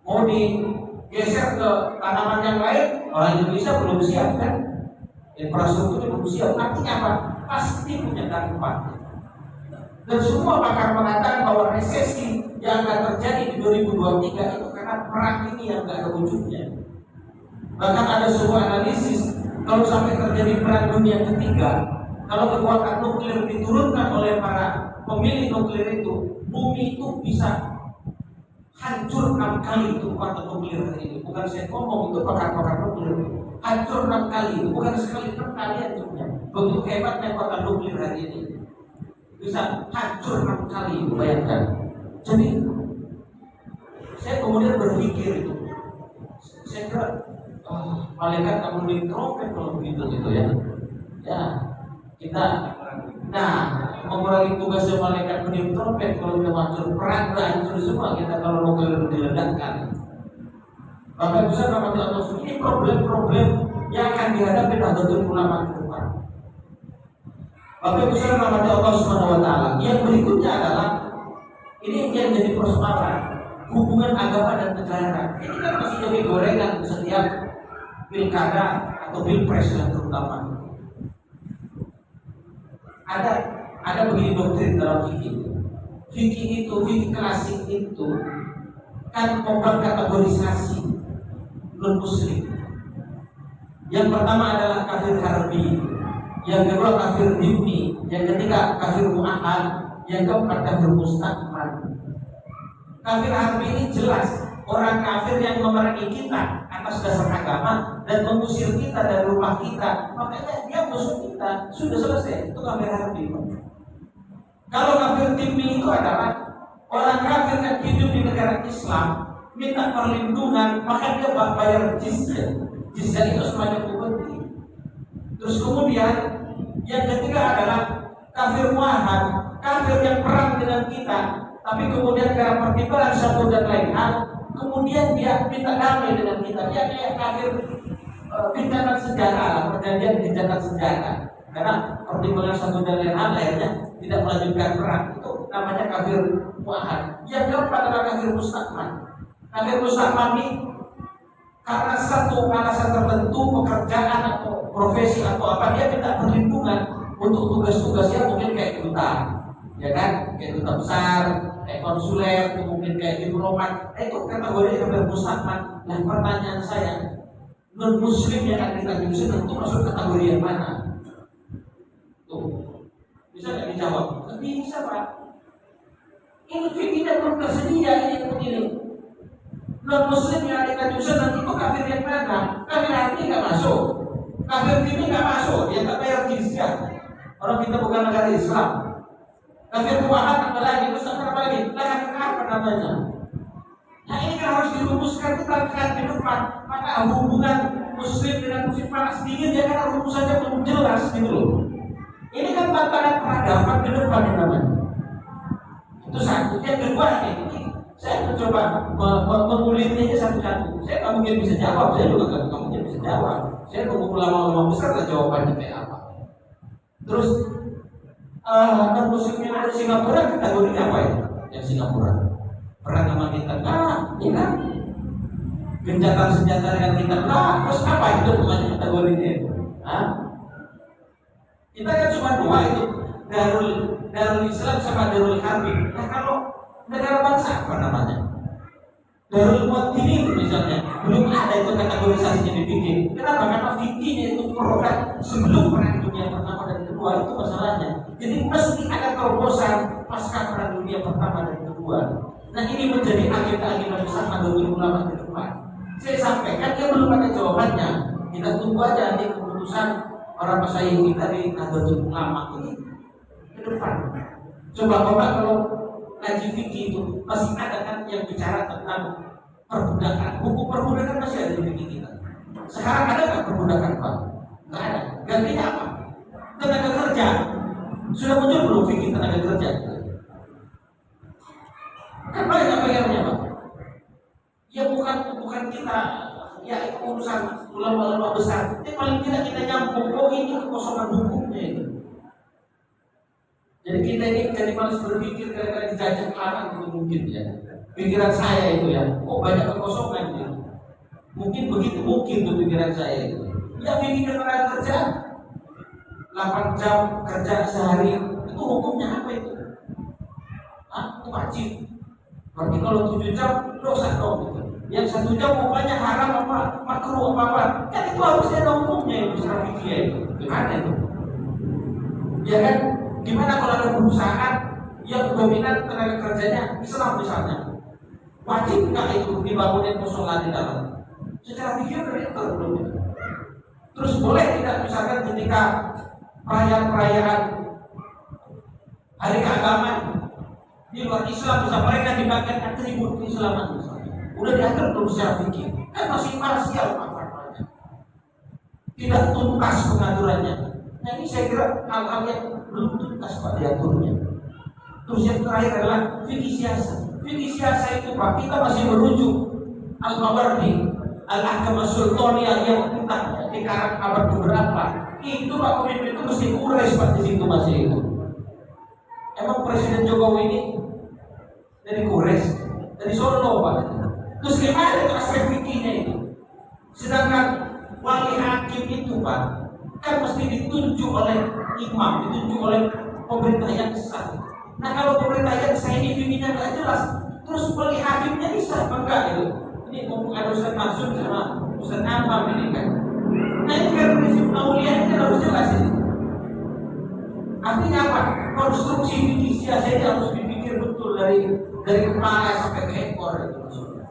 Mau digeser ke tanaman yang lain, orang Indonesia belum siap kan? Infrastrukturnya belum siap. Artinya apa? Pasti punya dampak. Dan semua pakar mengatakan bahwa resesi yang akan terjadi di 2023 itu karena perang ini yang gak ada ujungnya. Bahkan ada sebuah analisis, kalau sampai terjadi perang dunia ketiga, kalau kekuatan nuklir diturunkan oleh para pemilik nuklir itu, bumi itu bisa hancur 6 kali itu kekuatan nuklir ini. Bukan saya ngomong, itu pakar-pakar nuklir. Hancur 6 kali, bukan sekali, 6 kali hancurnya. Begitu hebatnya kekuatan nuklir hari ini. Bisa hancur 6 kali, bayangkan. Jadi saya kemudian berpikir itu, saya kira malaikat akan memberi trompet kalau begitu gitu ya. Ya kita, nah mengurangi tugasnya malaikat memberi trompet kalau kita hancur perang, hancur semua kita kalau nuklir diledakkan. Bapak bisa dapat Allah, ini problem-problem yang akan dihadapi Nahdlatul Ulama ke depan. Bapak bisa dapat Allah Subhanahu wa taala. Yang berikutnya adalah ini yang jadi persoalan hubungan agama dan negara. Ini kan masih jadi gorengan setiap pilkada atau pilpres yang terutama. Ada begini doktrin dalam fikih. Fikih itu, fikih klasik itu kan mengkategorisasi non muslim. Yang pertama adalah kafir harbi, yang kedua kafir dhimmi, yang ketiga kafir mu'ahad, yang keempat kafir mustakman. Kafir harbi ini jelas orang kafir yang memerangi kita atas dasar agama dan mengusir kita dari rumah kita, makanya dia musuh kita. Sudah selesai, itu kafir harbi. Kalau kafir dhimmi itu adalah orang kafir yang hidup di negara Islam, minta perlindungan, maka dia bayar jizyah. Jizyah itu semacam upeti. Terus kemudian yang ketiga adalah kafir mu'ahad, kafir yang perang dengan kita, tapi kemudian karena pertimbangan satu dan lain hal, kemudian dia minta damai dengan kita. Dia kayak kafir gencatan senjata, perjanjian gencatan senjata. Karena pertimbangan satu dan lain hal akhirnya tidak melanjutkan perang. Itu namanya kafir mu'ahad. Yang keempat adalah kafir mustakman. Kafir mustakman ini karena satu alasan tertentu, pekerjaan atau profesi atau apa, dia minta perlindungan untuk tugas-tugasnya mungkin kayak duta, ya kan, kayak duta besar, kayak konsuler, mungkin kayak diplomat, itu kategorinya bermustahmat. Nah pertanyaan saya, non muslim yang ada di Tanjung Pinang itu masuk kategori yang mana? Tuh, bisa nggak dijawab? Nggak bisa Pak. Ini fikirnya belum tersedia ini begini. Non muslim yang ada di Tanjung Pinang itu kafir yang mana? Kafir hati nggak masuk, kafir ini nggak masuk, dia tak bayar jizyah. Orang kita bukan negara Islam. Kafir mubahat apalagi, mustahil apalagi, lahan apa namanya? Nah ini kan harus dirumuskan kita ke depan. Maka hubungan muslim dengan muslim panas dingin dia kan rumusannya belum jelas gitu loh. Ini kan tantangan peradaban ke depan yang namanya. Itu satu. Yang kedua ini saya mencoba mengulitnya satu-satu. Saya nggak mungkin bisa jawab, saya juga nggak mungkin bisa jawab. Saya nunggu ulama-ulama besar lah jawabannya kayak apa. Terus non muslim yang ada di Singapura kategorinya apa ya? Yang Singapura perang sama kita ya kan? Gencatan senjata dengan kita terus apa itu namanya kategorinya? Kita kan cuma dua itu, Darul Islam sama Darul Harbi. Nah kalau negara bangsa apa namanya? Darul Mu'tinin misalnya, belum ada itu kategorisasinya dibikin. Kenapa? Karena fikihnya itu program sebelum perang dunia pertama dan kedua, itu masalahnya. Jadi mesti ada terobosan pasca perang dunia pertama dan kedua. Nah ini menjadi agenda-agenda besar Nahdlatul Ulama ke depan. Saya sampaikan dia belum ada jawabannya. Kita tunggu aja nanti keputusan para masyayikh kita di Nahdlatul Ulama ini ke depan. Coba Bapak kalau ngaji fikih itu masih ada kan yang bicara tentang perbudakan. Buku perbudakan masih ada di fikih kita. Sekarang ada nggak perbudakan Pak? Nggak ada. Gantinya apa? Tenaga kerja. Sudah muncul belum fikih tenaga kerja? Kan banyak bayarnya Pak. Ya bukan kita, ya itu urusan ulama-ulama besar. Tapi paling tidak kita nyambung, ini kekosongan hukumnya itu. Jadi kita ini jadi malas berpikir gara-gara dijajah larang itu mungkin ya. Pikiran saya itu ya, kok banyak kekosongan ya. Mungkin begitu, mungkin tuh pikiran saya itu. Ya pikir tenaga kerja 8 jam kerja sehari, itu hukumnya apa itu? Itu wajib. Berarti kalau 7 jam dosa dong gitu. Yang 1 jam upahnya haram apa, makruh apa, kan itu harusnya ada hukumnya itu secara fikih itu. Gimana itu? Ya kan? Gimana kalau ada perusahaan yang dominan tenaga kerjanya Islam misalnya? Wajib nggak itu dibangunin musola di dalam? Secara fikih benar belum? Terus boleh tidak misalkan ketika perayaan hari keagamaan di luar Islam bisa mereka dipakai atribut keislaman misalnya? Udah diatur belum secara fikih? Kan masih parsial apa-apanya, tidak tuntas pengaturannya. Nah ini saya kira hal-hal yang belum tuntas Pak diaturnya. Terus yang terakhir adalah fikih siasa. Fikih siasa itu Pak, kita masih merujuk Al-Mawardi, Al-Ahkam As-Sultaniyah yang entah dikarang abad beberapa. Itu Pak pemimpin itu mesti kures Pak di situ masih itu. Emang Presiden Jokowi ini dari Kures, dari Solo Pak. Terus gimana itu aspek fikihnya itu? Sedangkan wali hakim itu Pak kan mesti ditunjuk oleh imam, ditunjuk oleh pemerintah yang sah. Nah kalau pemerintah yang sah ini fikihnya nggak jelas, terus wali hakimnya bisa apa enggak itu? Ini ngomong ada Ustaz Mansur sama Ustaz Amam ini kan. Nah ini kan prinsip auliah ini harus jelas ini. Artinya apa? Konstruksi fikih siasa ini harus dipikir betul dari kepala sampai ke ekor itu maksudnya.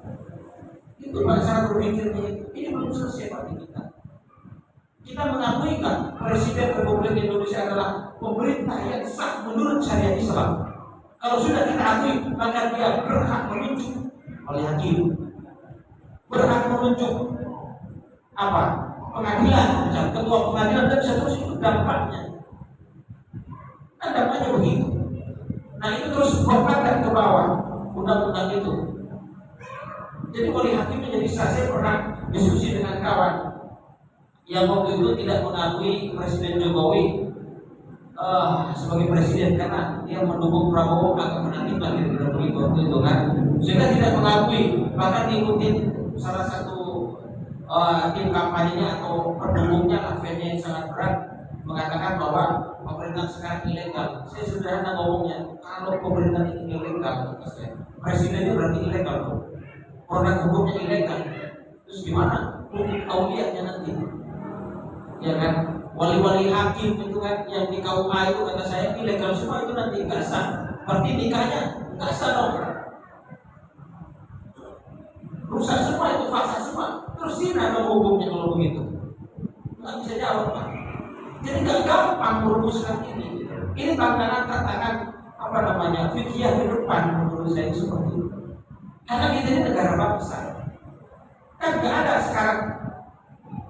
Itu cara berpikirnya itu. Ini belum selesai bagi kita. Kita mengakui kan Presiden Republik Indonesia adalah pemerintah yang sah menurut syariat Islam. Kalau sudah kita akui, maka dia berhak menunjuk oleh hakim, berhak menunjuk apa? Pengadilan, misalnya ketua pengadilan dan seterusnya itu dampaknya. Kan dampaknya begitu. Nah itu terus berangkat ke bawah undang-undang itu. Jadi wali hakim menjadi sah. Saya pernah diskusi dengan kawan yang waktu itu tidak mengakui Presiden Jokowi sebagai presiden karena dia mendukung Prabowo agak fanatik lah kira-kira begitu waktu itu kan. Sehingga tidak mengakui, bahkan diikutin salah satu tim kampanyenya atau pendukungnya, advennya yang sangat berat. mengatakan bahwa pemerintah sekarang ilegal. Saya sederhana ngomongnya, kalau pemerintah ini ilegal, presidennya berarti ilegal, produk hukumnya ilegal. Terus gimana? Hukum auliatnya nanti, ya kan? Wali-wali hakim itu kan yang di KUA itu kata saya ilegal semua, itu nanti nggak sah. Berarti nikahnya nggak sah dong. Rusak semua, itu fasad semua. Terus zina dong hukumnya kalau begitu? Nggak bisa jawab, Pak. Jadi nggak gampang merumuskan ini. Ini tantangan apa namanya fikih ke depan menurut saya seperti itu. Karena kita ini negara bangsa. Kan nggak ada sekarang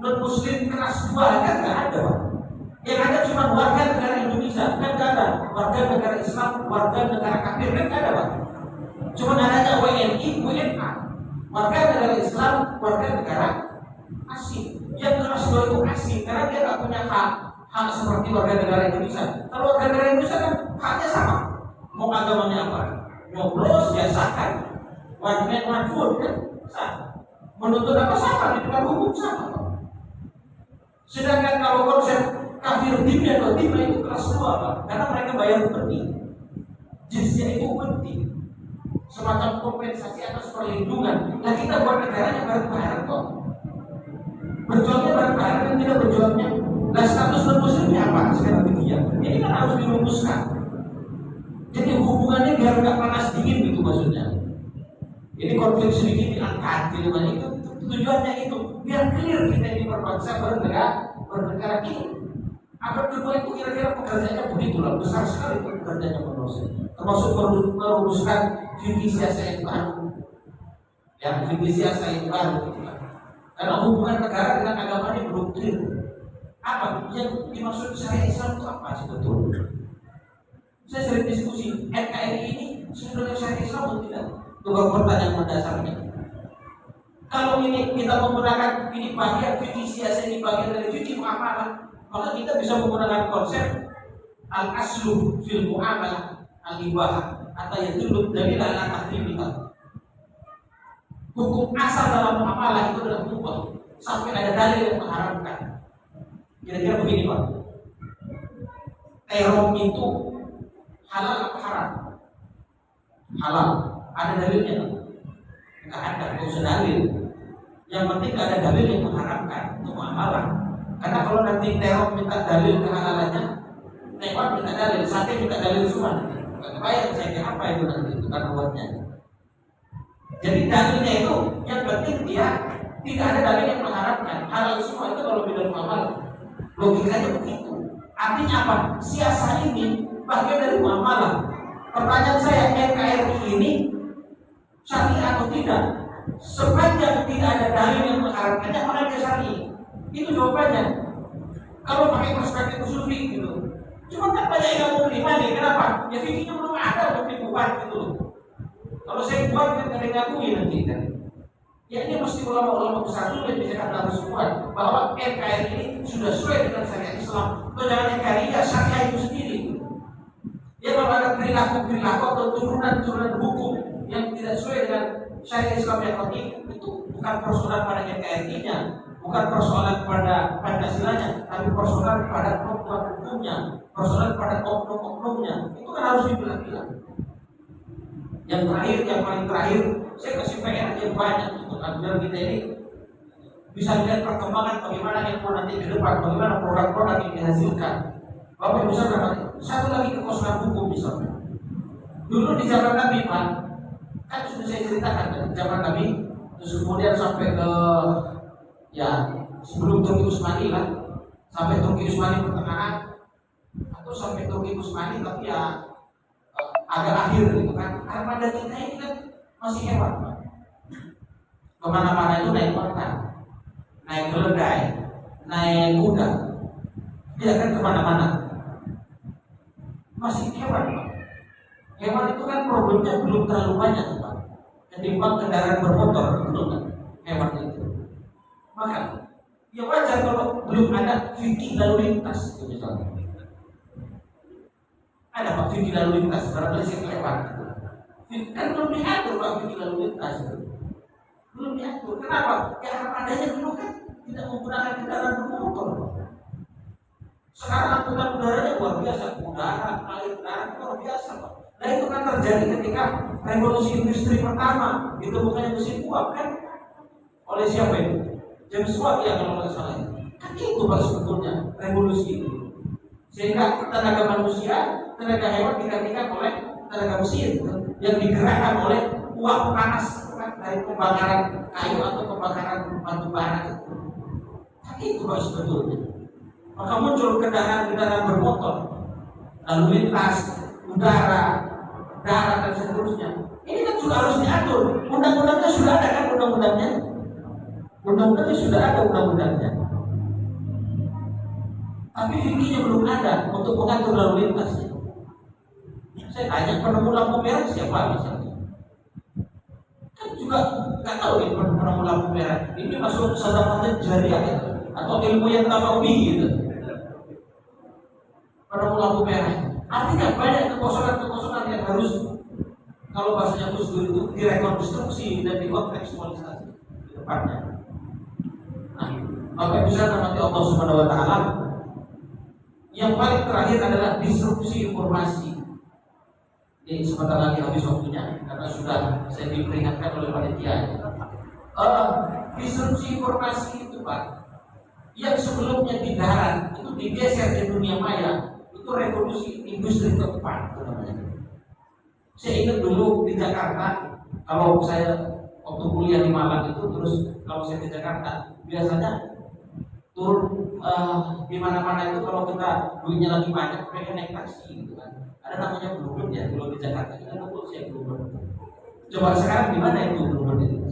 non muslim kelas dua, kan nggak ada, Pak. Yang ada cuma warga negara Indonesia, kan nggak ada warga negara Islam, warga negara kafir, kan nggak ada, Pak. Cuma adanya WNI, WNA, warga negara Islam, warga negara asing. Yang kelas dua itu asing karena dia nggak punya hak seperti warga negara Indonesia. Kalau warga negara Indonesia kan haknya sama, mau agamanya apa, nyoblos ya sah kan, one man one vote kan sah, menuntut apa sama, di depan hukum sama. Sedangkan kalau konsep kafir timnya atau timnya itu kelas dua, Pak, karena mereka bayar upeti, jizyah itu upeti, semacam kompensasi atas perlindungan. Nah kita buat negaranya bareng-bareng kok, berjuangnya bareng-bareng dan tidak berjuangnya. Nah status non-muslimnya apa sekarang begini? Ini kan harus dirumuskan. Jadi hubungannya biar nggak panas dingin gitu maksudnya. Ini konflik sedikit diangkat gitu kan, itu tujuannya itu biar clear kita ini berbangsa bernegara ini. Abad kedua itu kira-kira pekerjaannya begitulah, besar sekali pekerjaannya menurut saya. Termasuk merumuskan fikih siasa yang baru, yang fikih siasa yang baru. Karena hubungan negara dengan agama ini belum clear. Apa yang dimaksud syariat Islam itu apa sebetulnya? Saya sering diskusi, NKRI ini sebenarnya syariat Islam atau tidak? Itu pertanyaan mendasarnya. Kalau ini kita menggunakan ini bagian fikih siasa, ini bagian dari fikih muamalah, maka kita bisa menggunakan konsep al-aslu fil muamalah al-ibahah atau yang dulu dari dalam tahrimika. Hukum asal dalam muamalah itu adalah mubah sampai ada dalil yang mengharamkan. Kira-kira begini, Pak. Terong itu halal apa haram? Halal. Ada dalilnya? Enggak ada, enggak usah dalil. Yang penting enggak ada dalil yang mengharamkan untuk muamalah. Karena kalau nanti terong minta dalil kehalalannya, tewan minta dalil, sate minta dalil semua. Enggak kebayang saya kira apa itu nanti itu kan ruwetnya. Jadi dalilnya itu yang penting dia tidak ada dalil yang mengharapkan halal semua itu kalau bidang muamalah. Logikanya begitu. Artinya apa? Siasa ini bagian dari muamalah. Pertanyaan saya, NKRI ini syariah atau tidak? Sepanjang tidak ada dalil yang mengharapkannya, maka dia syariah. Itu jawabannya. Kalau pakai perspektif usul fikih gitu. Cuma kan banyak yang mau terima nih. Kenapa? Ya fikihnya belum ada untuk dibuat gitu. Kalau saya buat kan ada yang ngakui nanti kan. Ya ini mesti ulama-ulama besar dulu yang bisa harus buat bahwa NKRI ini sudah sesuai dengan syariat Islam. Atau jangan NKRI ya syariah itu sendiri. Ya kalau ada perilaku atau turunan hukum yang tidak sesuai dengan syariat Islam yang penting, itu bukan persoalan pada NKRI-nya, bukan persoalan pada Pancasilanya, tapi persoalan pada pembuat hukumnya, persoalan pada oknum-oknumnya. Itu kan harus dibilang-bilang. Yang terakhir, yang paling terakhir, saya kasih PR yang banyak untuk agar kita ini bisa lihat perkembangan bagaimana yang nanti ke depan, bagaimana produk-produk yang dihasilkan. Bapak bisa berkata, satu lagi kekosongan hukum misalnya. Dulu di zaman Nabi Pak, kan sudah saya ceritakan kan, zaman Nabi, terus kemudian sampai ke ya sebelum Turki Utsmani lah, sampai Turki Utsmani pertengahan, atau sampai Turki Utsmani tapi ya agak akhir gitu kan. Armada kita ini kan masih hebat, Pak. Kemana-mana itu naik onta, naik keledai, naik kuda, dia kan kemana-mana. Masih hebat, Pak. Hewan itu kan problemnya belum terlalu banyak, Pak. Ketimbang kendaraan bermotor, betul kan? Hewan itu. Maka ya wajar kalau belum ada fikih lalu lintas, itu misalnya. Ada Pak fikih lalu lintas, barangkali saya kelewat. Kan belum diatur Pak fikih lalu lintas itu. Belum diatur. Kenapa? Ya adanya dulu kan tidak menggunakan kendaraan bermotor. Sekarang angkutan udaranya luar biasa, udara, air, darat luar biasa, Pak. Nah itu kan terjadi ketika revolusi industri pertama ditemukannya mesin uap kan oleh siapa itu? James Watt ya kalau nggak salah. Kan itu Pak sebetulnya revolusi itu. Sehingga tenaga manusia, tenaga hewan digantikan oleh tenaga mesin yang digerakkan oleh uap panas dari pembakaran kayu atau pembakaran batu bara itu. Kan itu Pak sebetulnya. Maka muncul kendaraan-kendaraan bermotor, lalu lintas, udara, darat dan seterusnya. Ini kan juga harus diatur. Undang-undangnya sudah ada kan undang-undangnya? Undang-undangnya sudah ada undang-undangnya. Tapi fikihnya belum ada untuk mengatur lalu lintasnya. Saya tanya penemu lampu merah siapa misalnya? Kan juga nggak tahu ini penemu lampu merah. Ini masuk sedekah jariah ya? Atau ilmu yang tafawi gitu. Penemu lampu merah. Artinya banyak kekosongan-kekosongan yang harus kalau bahasanya Gus Dur itu direkonstruksi dan dikontekstualisasi di depannya. Nah, Bapak bisa nanti Allah Subhanahu Wa Taala. Yang paling terakhir adalah disrupsi informasi. Ini sebentar lagi habis waktunya karena sudah saya diperingatkan oleh panitia. Disrupsi informasi itu Pak, yang sebelumnya di darat itu digeser ke dunia maya, itu revolusi industri keempat namanya. Saya ingat dulu di Jakarta, kalau saya waktu kuliah di Malang itu, terus kalau saya ke Jakarta biasanya turun di mana-mana itu kalau kita duitnya lagi banyak pengen naik taksi gitu kan. Ada namanya Bluebird ya kalau di Jakarta kita betul sih Bluebird. Coba sekarang di mana itu Bluebird itu?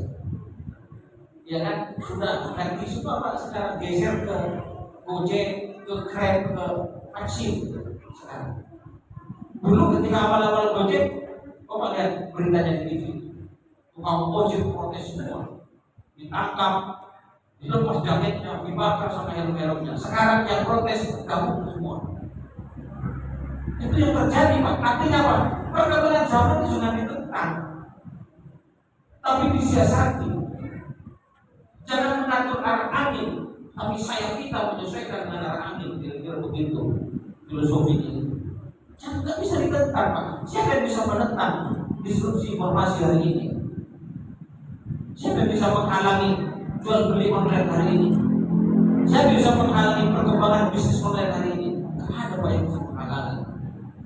Ya kan sudah ganti semua Pak, sekarang geser ke Gojek, ke Grab, ke taksi sekarang. Dulu ketika awal-awal Gojek, kok lihat beritanya di TV, tukang ojek protes semua, ditangkap, dilepas jaketnya, dibakar sama helm-helmnya. Sekarang yang protes gabung semua. Itu yang terjadi Pak. Artinya apa? Perkembangan zaman itu sudah ditentang, tapi disiasati. Jangan mengatur arah angin, tapi sayap kita menyesuaikan dengan arah angin. Kira-kira begitu filosofi ini. Jangan nggak bisa ditentang Pak. Siapa yang bisa menentang disrupsi informasi hari ini? Siapa yang bisa menghalangi jual beli online hari ini? Siapa yang bisa menghalangi perkembangan bisnis online hari ini? Tidak ada Pak yang bisa menghalangi.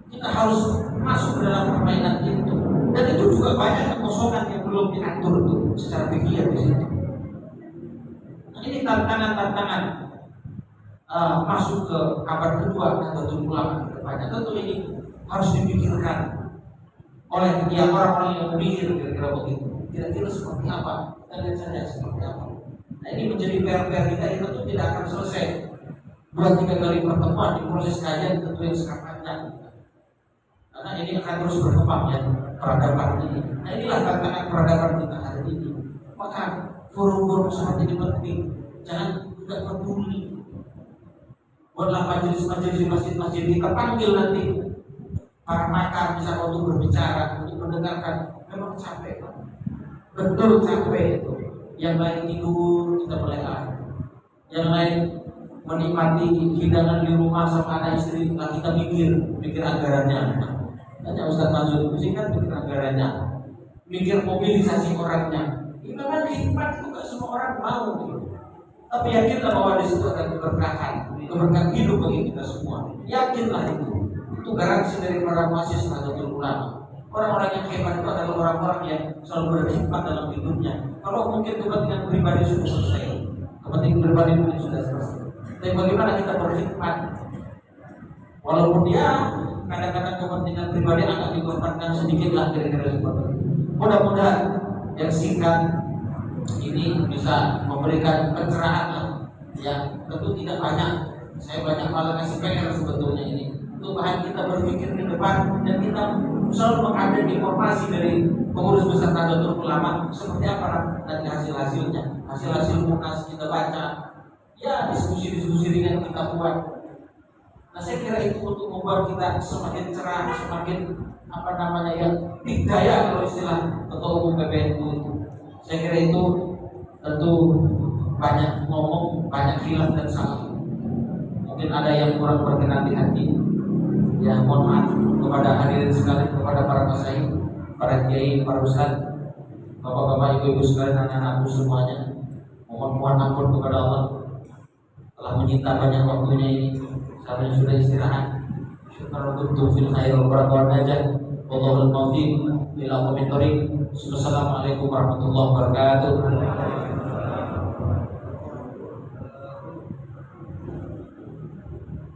Kita harus masuk ke dalam permainan itu. Dan itu juga banyak kekosongan yang belum diatur tuh secara fikih di situ. Ini tantangan-tantangan masuk ke abad kedua atau ulama kedepannya. Tentu ini harus dipikirkan oleh tiap orang yang memikir kira-kira begitu. Kira-kira seperti apa? Kita lihat saja seperti apa. Nah ini menjadi PR-PR kita itu tentu tidak akan selesai 2-3 kali pertemuan di proses kajian tentu yang sangat panjang. Karena ini akan terus berkembang ya peradaban ini. Nah inilah tantangan peradaban kita hari ini. Maka forum-forum sangat jadi penting. Jangan tidak peduli. Buatlah majelis-majelis di masjid-masjid kita panggil nanti para pakar misalnya untuk berbicara, untuk mendengarkan. Memang capek Pak. Betul capek itu. Yang lain tidur kita melelah. Yang lain menikmati hidangan di rumah sama anak istri, nah kita mikir anggarannya. Tanya Ustaz Mansur Kusi kan mikir anggarannya, mikir mobilisasi orangnya. Itu kan hikmat itu gak semua orang mau gitu. Tapi yakinlah bahwa di situ ada keberkahan hidup bagi kita semua. Yakinlah itu garansi dari para muassis Nahdlatul Ulama. Orang-orang yang hebat itu adalah orang-orang yang selalu berhikmat dalam hidupnya. Kalau mungkin kepentingan pribadi sudah selesai, kepentingan pribadi mungkin sudah selesai. Tapi bagaimana kita berhikmat? Walaupun dia kadang-kadang kepentingan pribadi agak dikorbankan sedikit lah kira-kira seperti itu. Mudah-mudahan yang singkat ini bisa memberikan pencerahan lah. Ya, tentu tidak banyak. Saya banyak malah kasih PR sebetulnya ini. Untuk bahan kita berpikir di depan dan kita selalu mengupdate informasi dari pengurus besar Nahdlatul Ulama seperti apa nanti hasil-hasilnya. Hasil-hasil munas kita baca. Ya, diskusi-diskusi ringan kita buat. Nah, saya kira itu untuk membuat kita semakin cerah, semakin ya, dikdaya kalau istilah Ketua Umum PBNU itu. Saya kira itu tentu banyak ngomong, banyak khilaf dan salah. Mungkin mungkin ada yang kurang berkenan di hati. Ya, mohon maaf kepada hadirin sekalian, kepada para masyayikh, para kiai, para ustaz, bapak-bapak, ibu-ibu sekalian, anak-anakku semuanya. Mohon ampun kepada Allah telah menyita banyak waktunya ini. Saya sudah istirahat. Syukur untuk fil khair wa barakatuh najah. Wallahul muwaffiq ila aqwamit thoriq. Wassalamualaikum warahmatullahi wabarakatuh.